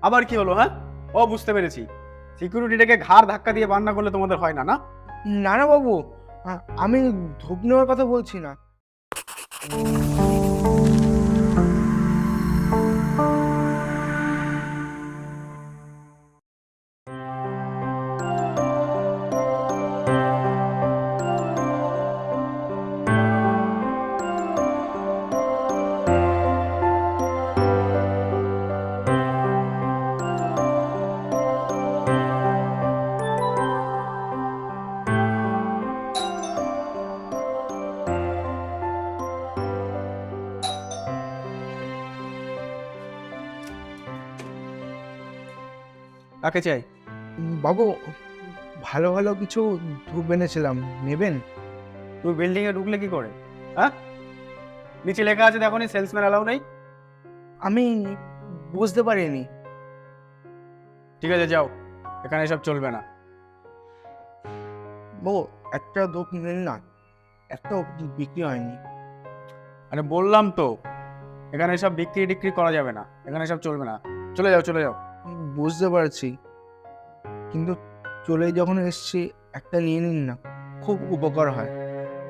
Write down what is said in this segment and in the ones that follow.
আবার কি হলো? হ্যাঁ, ও বুঝতে পেরেছি। সিকিউরিটিটাকে ঘাড় ধাক্কা দিয়ে বান্না করলে তোমাদের হয় না, না? না না বাবু, আমি ধূপ নেওয়ার কথা বলছি না। কাকে চাই? বাবু, ভালো ভালো কিছু ধূপ এনেছিলাম, নেবেন? তুমি বিল্ডিং এ ঢুকলে কি করে? হ্যাঁ, নিচে লেখা আছে দেখো নি, সেলসম্যান অ্যালাউ নেই। আমি বুঝতে পারিনি। ঠিক আছে, যাও, এখানে এসব চলবে না। বাবু, একটা ধূপ নিন না, একটাও বিক্রি হয়নি। আরে বললাম তো, এখানে সব বিক্রি টিক্রি করা যাবে না, এখানে সব চলবে না। চলে যাও, চলে যাও। বুঝতে পারছি, কিন্তু চলে যখন এসছি একটা নিয়ে নিন না, খুব উপকার হয়।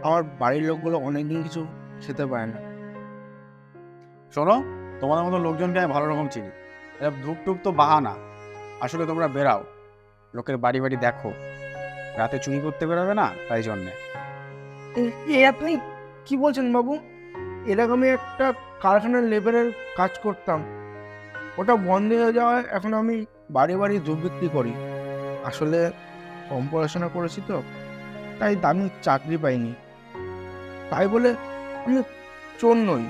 আমার বাড়ির লোকগুলো অনেকদিন কিছু খেতে পায় না। শোনো, তোমাদের মতো লোকজনকে আমি ভালো রকম চিনি। এসব ধূপ টুপ তো বাহানা। আসলে তোমরা বেরাও, লোকের বাড়ি বাড়ি দেখো, রাতে চুরি করতে বেরোবে না, তাই জন্যে। এ আপনি কি বলছেন বাবু? এরকম আমি একটা কারখানার লেবারের কাজ করতাম, ওটা বন্ধ হয়ে যাওয়ায় এখন আমি বাড়ি বাড়ি ধূপ বিক্রি করি। আসলে কম পড়াশোনা করেছি তো, তাই দামি চাকরি পাইনি। তাই বলে আমি চোর নই,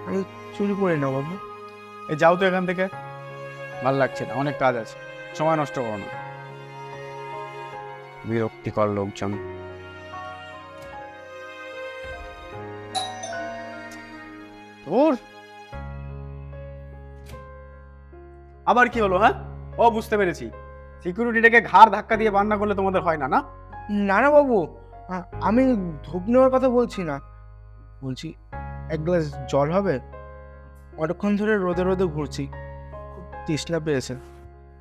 আমি চুরি করি না বাবু। এই যাও তো এখান থেকে, ভালো লাগছে না, অনেক কাজ আছে, সময় নষ্ট করো না। বিরক্তিকর লোকজন। তোর আবার কি হলো? হ্যাঁ, ও বুঝতে পেরেছি। সিকিউরিটিটাকে ঘাড় ধাক্কা দিয়ে বান্না করলে তোমাদের হয় না, না? না না বাবু, আমি ধূপ নেওয়ার কথা বলছি না। বলছি, এক গ্লাস জল হবে? অনেকক্ষণ ধরে রোদে রোদে ঘুরছি, খুব তৃষ্ণা পেয়েছে।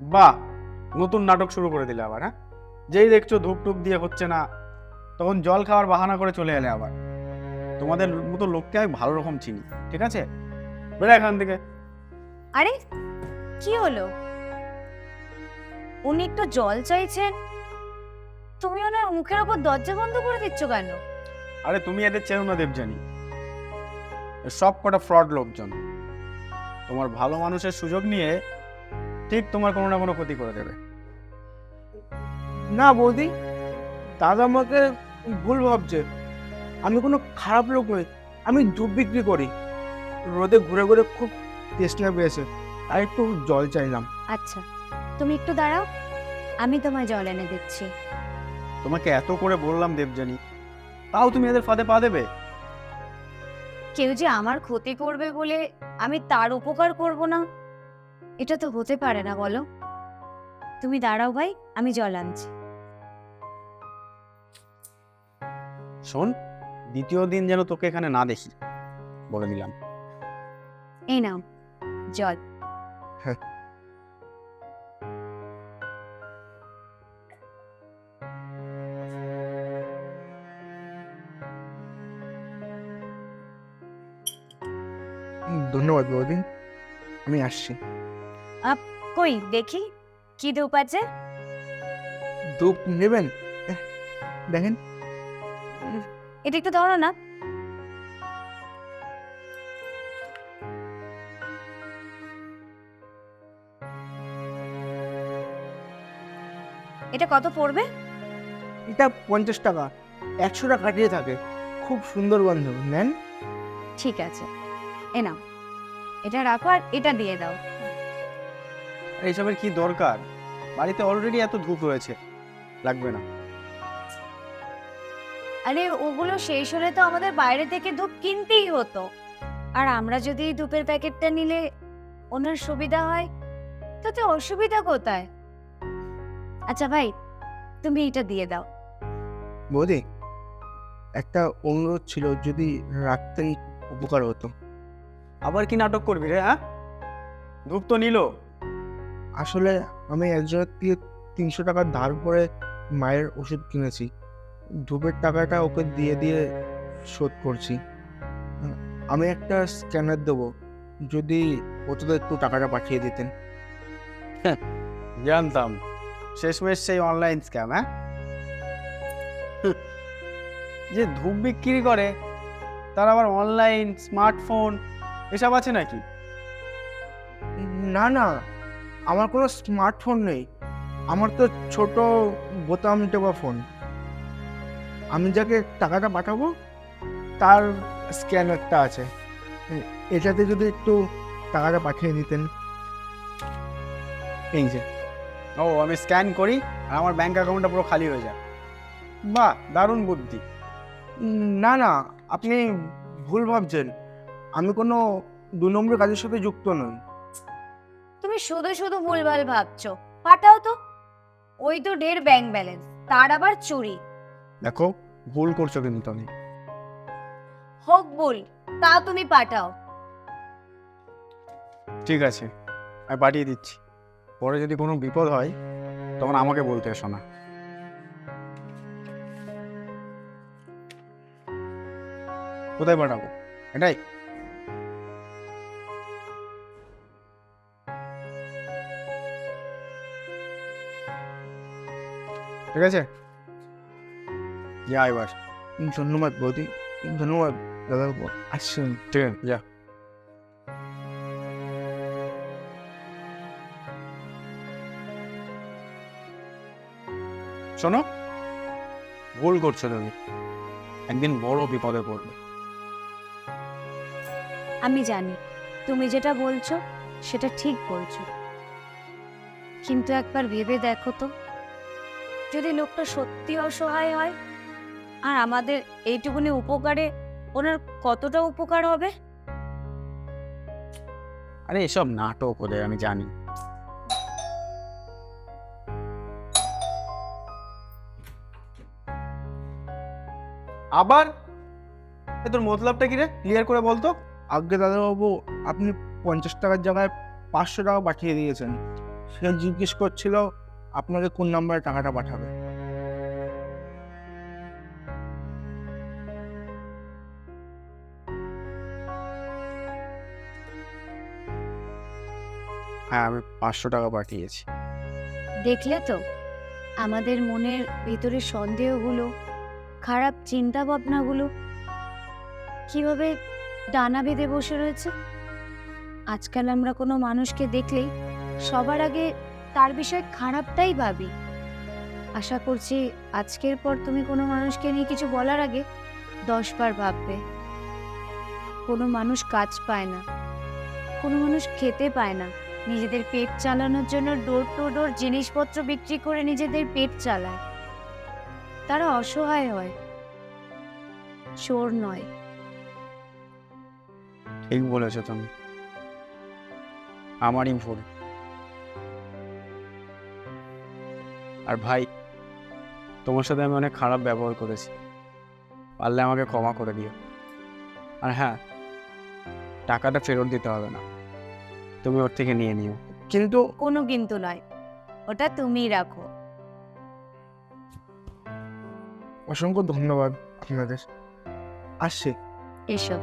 বাহ, নতুন নাটক শুরু করে দিলে আবার। হ্যাঁ, যেই দেখছো ধূপ টুপ দিয়ে হচ্ছে না, তখন জল খাওয়ার বাহানা করে চলে এলে আবার। তোমাদের মতো লোককে আমি ভালো রকম চিনি, ঠিক আছে? বেরো এখান থেকে। আরে কি হলো? উনি একটু জল চাইছেন, তুমি ওনার মুখের ওপর দরজা বন্ধ করে দিচ্ছ কেন? আরে তুমি এদের চেনো না দেবজানি, সব কটা ফ্রড লোকজন। তোমার ভালো মানুষের সুযোগ নিয়ে ঠিক তোমার কোনো না কোনো ক্ষতি করে দেবে। না বৌদি, দাদা আমাকে ভুল ভাবছে। আমি কোনো খারাপ লোক নই, আমি ধূপ বিক্রি করি। রোদে ঘুরে ঘুরে খুব তৃষ্ণা পেয়েছে, তাই একটু জল চাইলাম। আচ্ছা, তুমি একটু দাঁড়াও, আমি তোমায় জল এনে দিচ্ছি। তোমাকে এত করে বললাম দেবজানি, তাও তুমি এদের ফাঁদে পা দেবে? কেউ যে আমার ক্ষতি করবে বলে আমি তার উপকার করব না, এটা তো হতে পারে না, বলো? তুমি দাঁড়াও ভাই, আমি জল আনছি। শোন, দ্বিতীয় দিন যেন তোকে এখানে না দেখি, বলে দিলাম। এই নাও জল। হ্যাঁ। ধন্যবাদ বৌদি, আমি আসছি। কই দেখি কি ধূপ আছে। ধূপ নেবেন? এহ, দেখেন। এটা একটু ধরো না। এটা কত পড়বে? এটা 50 টাকা, 100টা কাটিয়ে থাকে, খুব সুন্দর গন্ধ। নেন। ঠিক আছে, এ নাও, এটা রাখো আর এটা দিয়ে দাও। আর এইসবের কি দরকার? বাড়িতে অলরেডি এত ধূপ রয়েছে, লাগবে না। আরে ওগুলো শেষ হলে তো আমাদের বাইরে থেকে ধূপ কিনতেই হতো, আর আমরা যদি এই ধূপের প্যাকেটটা নিলে ওনার সুবিধা হয়, তাতে অসুবিধা কোথায়? আচ্ছা ভাই, তুমি এটা দিয়ে দাও। বৌদি, একটা অনুরোধ ছিল, যদি রাখতেন উপকার হতো। আবার কি নাটক করবি রে? হ্যাঁ, ধূপ তো নিল, আসলে আমি একজনের থেকে 300 টাকা ধার করে মায়ের ওষুধ কিনেছি। ধূপের টাকাটা ওকে দিয়ে দিয়ে শোধ করছি। আমি একটা স্ক্যানার দেবো, যদি ওটাতে একটু টাকাটা পাঠিয়ে দিতেন। জানতাম শেষমেশ সেই অনলাইন স্ক্যাম। হ্যাঁ, যে ধূপ বিক্রি করে তার আবার অনলাইন স্মার্টফোন এসব আছে নাকি? না না, আমার কোনো স্মার্টফোন নেই। আমার তো ছোট বোতাম টেপা ফোন। আমি যাকে টাকাটা পাঠাবো তার স্ক্যানারটা আছে, এটাতে যদি একটু টাকাটা পাঠিয়ে দিতেন। এই যে। ও, আমি স্ক্যান করি আর আমার ব্যাংক অ্যাকাউন্টটা পুরো খালি হয়ে যায়। বাহ, দারুণ বুদ্ধি। না না, আপনি ভুল ভাবছেন। আমি কোনো 2 নম্বর কাজের সাথে যুক্ত নই। তুমি শুধু শুধু ভুলভাল ভাবছো। পাঠাও তো। ওই তো 1.5 ব্যাংক ব্যালেন্স, তার আবার চুরি। দেখো, ভুল করছো কিন্তু তুমি। হোক ভুল, তাও তুমি পাঠাও। ঠিক আছে, আমি পাঠিয়ে দিচ্ছি। পরে যদি কোনো বিপদ হয় তখন আমাকে বলতে এসো না। কোথায় পাঠাবো? এটাই? ঠিক আছে, যা এবার। ধন্যবাদ বৌদি, ধন্যবাদ দাদা। আসছেন। ঠিক আছে, যা। শোনো, ভুল করছো তুমি, একদিন বড় বিপদে পড়বে। আমি জানি তুমি যেটা বলছো সেটা ঠিক বলছো, কিন্তু একবার ভেবে দেখো তো, যদি লোকটা সত্যি অসহায় হয় আর আমাদের এইটুকুনি উপকারে ওনার কতটা উপকার হবে। আরে এসব নাটক ওদের, আমি জানি। আবার তোর মতলবটা কি রে? ক্লিয়ার করে বলতো। আগে দাদাবাবু, আপনি 50 টাকার জায়গায় 500 টাকা পাঠিয়ে দিয়েছেন। সে জিজ্ঞেস করছিল আপনাকে কোন নাম্বারে টাকাটা পাঠাবে। হ্যাঁ, আমি 500 টাকা পাঠিয়েছি। দেখলে তো, আমাদের মনের ভিতরে সন্দেহগুলো, খারাপ চিন্তা ভাবনাগুলো কিভাবে ডানা বেঁধে বসে রয়েছে। আজকাল আমরা কোনো মানুষকে দেখলেই সবার আগে তার বিষয়ে খারাপটাই ভাবি। আশা করছি আজকের পর তুমি কোনো মানুষকে নিয়ে কিছু বলার আগে 10 বার ভাববে। কোনো মানুষ কাজ পায় না, কোনো মানুষ খেতে পায় না, নিজেদের পেট চালানোর জন্য ডোর টু ডোর জিনিসপত্র বিক্রি করে নিজেদের পেট চালায়। তারা অসহায় হয়, চোর নয়। ঠিক বলেছো তুমি, আমারই ভুল। আর ভাই, তোমার সাথে আমি অনেক খারাপ ব্যবহার করেছি, পারলে আমাকে ক্ষমা করে দিও। আর হ্যাঁ, টাকাটা ফেরত দিতে হবে না, তুমি ওর থেকে নিয়ে নিও। কিন্তু কোনো কিন্তু নয়, ওটা তুমিই রাখো। অসংখ্য ধন্যবাদ আপনাদের। আসছে। এসো।